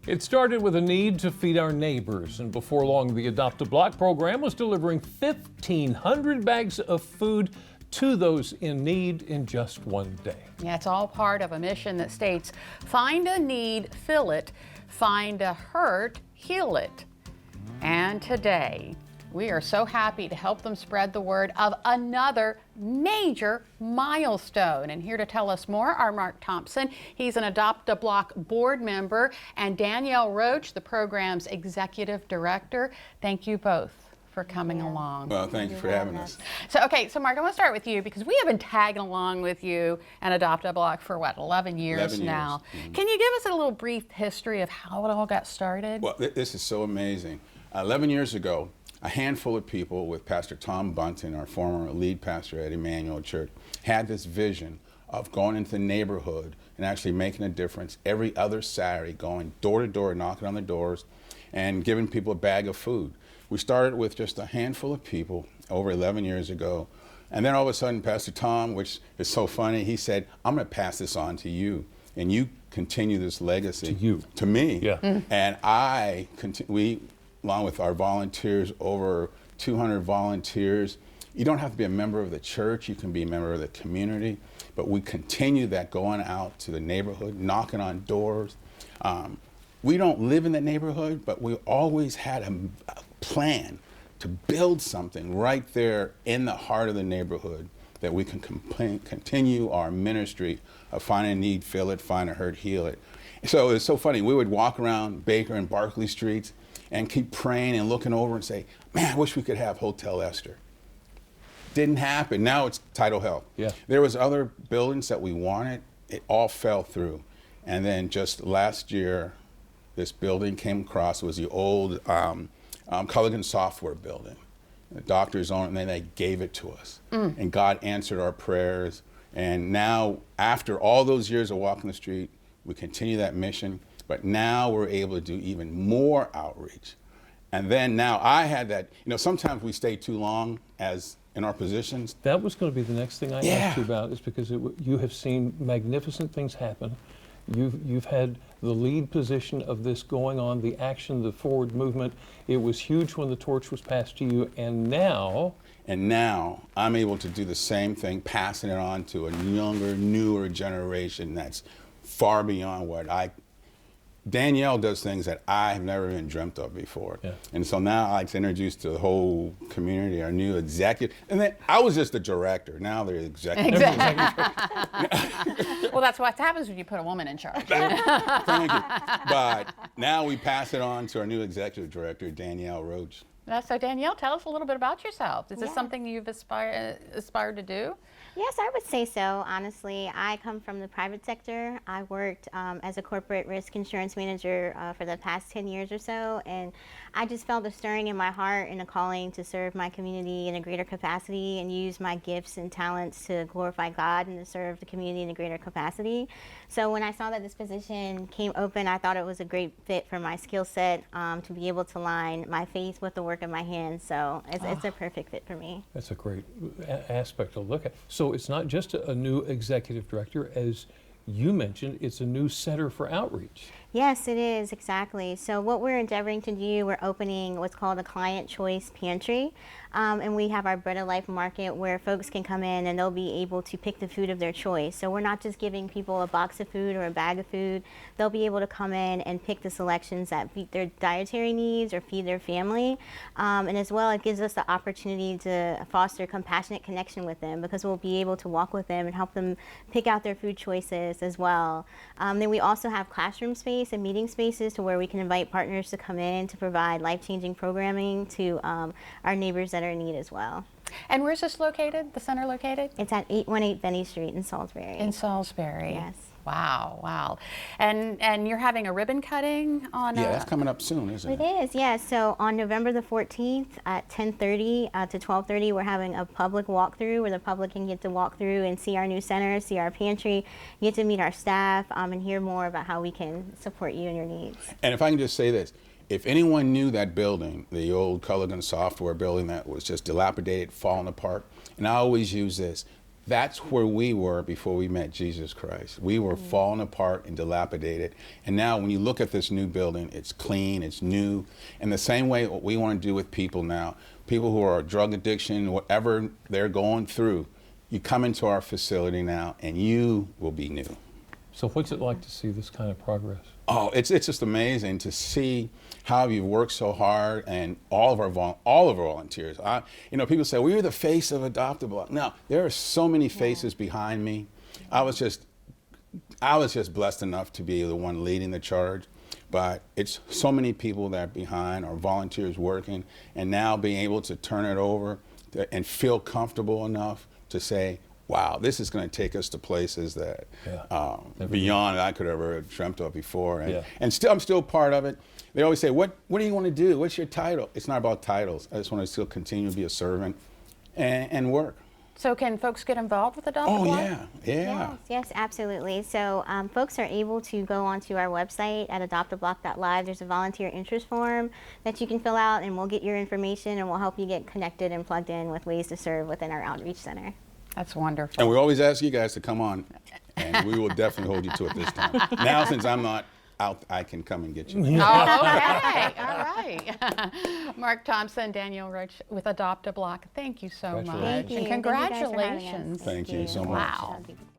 It started with a need to feed our neighbors, and before long, the Adopt a Block program was delivering 1,500 bags of food to those in need in just one day. Yeah, it's all part of a mission that states, find a need, fill it, find a hurt, heal it. And today, we are so happy to help them spread the word of another major milestone. And here to tell us more are Mark Thompson. He's an Adopt a Block board member, and Danielle Roach, the program's executive director. Thank you both for coming along. Well, thank you for having us. So Mark, I want to start with you because we have been tagging along with you and Adopt a Block for what, 11 years now. Mm-hmm. Can you give us a little brief history of how it all got started? Well, this is so amazing. 11 years ago, a handful of people with Pastor Tom Bunton, our former lead pastor at Emmanuel Church, had this vision of going into the neighborhood and actually making a difference every other Saturday, going door to door, knocking on the doors and giving people a bag of food. We started with just a handful of people over 11 years ago. And then all of a sudden, Pastor Tom, which is so funny, he said, I'm going to pass this on to you. And you continue this legacy. To you. To me. Yeah. And we, along with our volunteers, over 200 volunteers. You don't have to be a member of the church, you can be a member of the community, but we continue that going out to the neighborhood, knocking on doors. We don't live in the neighborhood, but we always had a plan to build something right there in the heart of the neighborhood that we can continue our ministry of find a need, fill it, find a hurt, heal it. So it's so funny, we would walk around Baker and Barclay Streets and keep praying and looking over and say, man, I wish we could have Hotel Esther. Didn't happen. Now it's Tidal Health. Yeah. There was other buildings that we wanted. It all fell through. And then just last year, this building came across. It was the old Culligan Software building. The doctors owned it, and then they gave it to us. And God answered our prayers. And now, after all those years of walking the street, we continue that mission. But now we're able to do even more outreach. And then now I had that, sometimes we stay too long as in our positions. That was going to be the next thing I asked you about, is because you have seen magnificent things happen. You've had the lead position of this going on, the action, the forward movement. It was huge when the torch was passed to you, and now I'm able to do the same thing, passing it on to a younger, newer generation that's far beyond what Danielle does things that I have never even dreamt of before. Yeah. And so now I like to introduce to the whole community our new executive. And then I was just the director. Now they're executive. Exactly. Well, that's what happens when you put a woman in charge. Thank you. But now we pass it on to our new executive director, Danielle Roach. So Danielle, tell us a little bit about yourself. Is this something you've aspired to do? Yes, I would say so, honestly. I come from the private sector. I worked as a corporate risk insurance manager for the past 10 years or so, and I just felt a stirring in my heart and a calling to serve my community in a greater capacity and use my gifts and talents to glorify God and to serve the community in a greater capacity. So when I saw that this position came open, I thought it was a great fit for my skill set to be able to line my faith with the work of my hands. So it's a perfect fit for me. That's a great aspect to look at. So it's not just a new executive director, as you mentioned, it's a new center for outreach. Yes, it is, exactly. So what we're endeavoring to do, we're opening what's called a client choice pantry. And we have our Bread of Life market where folks can come in and they'll be able to pick the food of their choice. So we're not just giving people a box of food or a bag of food. They'll be able to come in and pick the selections that meet their dietary needs or feed their family. And as well, it gives us the opportunity to foster compassionate connection with them because we'll be able to walk with them and help them pick out their food choices as well. Then we also have classroom space and meeting spaces to where we can invite partners to come in to provide life-changing programming to our neighbors that are in need as well. And where's this located, the center located? It's at 818 Benny Street in Salisbury. In Salisbury. Yes. Wow, wow. And you're having a ribbon cutting on that's coming up soon, isn't it? It is, yeah. So on November the 14th at 10:30 to 12:30, we're having a public walkthrough where the public can get to walk through and see our new center, see our pantry, get to meet our staff, and hear more about how we can support you and your needs. And if I can just say this, if anyone knew that building, the old Culligan Software building that was just dilapidated, falling apart, and I always use this, That's where we were before we met Jesus Christ. We were falling apart and dilapidated. And now when you look at this new building, it's clean, it's new. And the same way what we want to do with people now, people who are drug addiction, whatever they're going through, you come into our facility now and you will be new. So what's it like to see this kind of progress? Oh, it's just amazing to see how you've worked so hard, and all of our volunteers. People say, well, you're the face of DelmarvaLife. No, there are so many faces behind me. I was just blessed enough to be the one leading the charge, but it's so many people that are behind, our volunteers working, and now being able to turn it over and feel comfortable enough to say, wow, this is going to take us to places that beyond I could ever have dreamt of before. And still, I'm still part of it. They always say, what do you want to do? What's your title? It's not about titles. I just want to still continue to be a servant and work. So can folks get involved with DelmarvaLife? Oh, yeah. Yes, absolutely. So folks are able to go onto our website at adoptablock.live. There's a volunteer interest form that you can fill out, and we'll get your information, and we'll help you get connected and plugged in with ways to serve within our outreach center. That's wonderful. And we always ask you guys to come on, and we will definitely hold you to it this time. Now, since I'm not out, I can come and get you. Oh, okay. All right. Mark Thompson, Daniel Enrich with DelmarvaLife. Thank you so much. Congratulations. Thank you. And congratulations. Thank you so much. Thank you so much. Wow.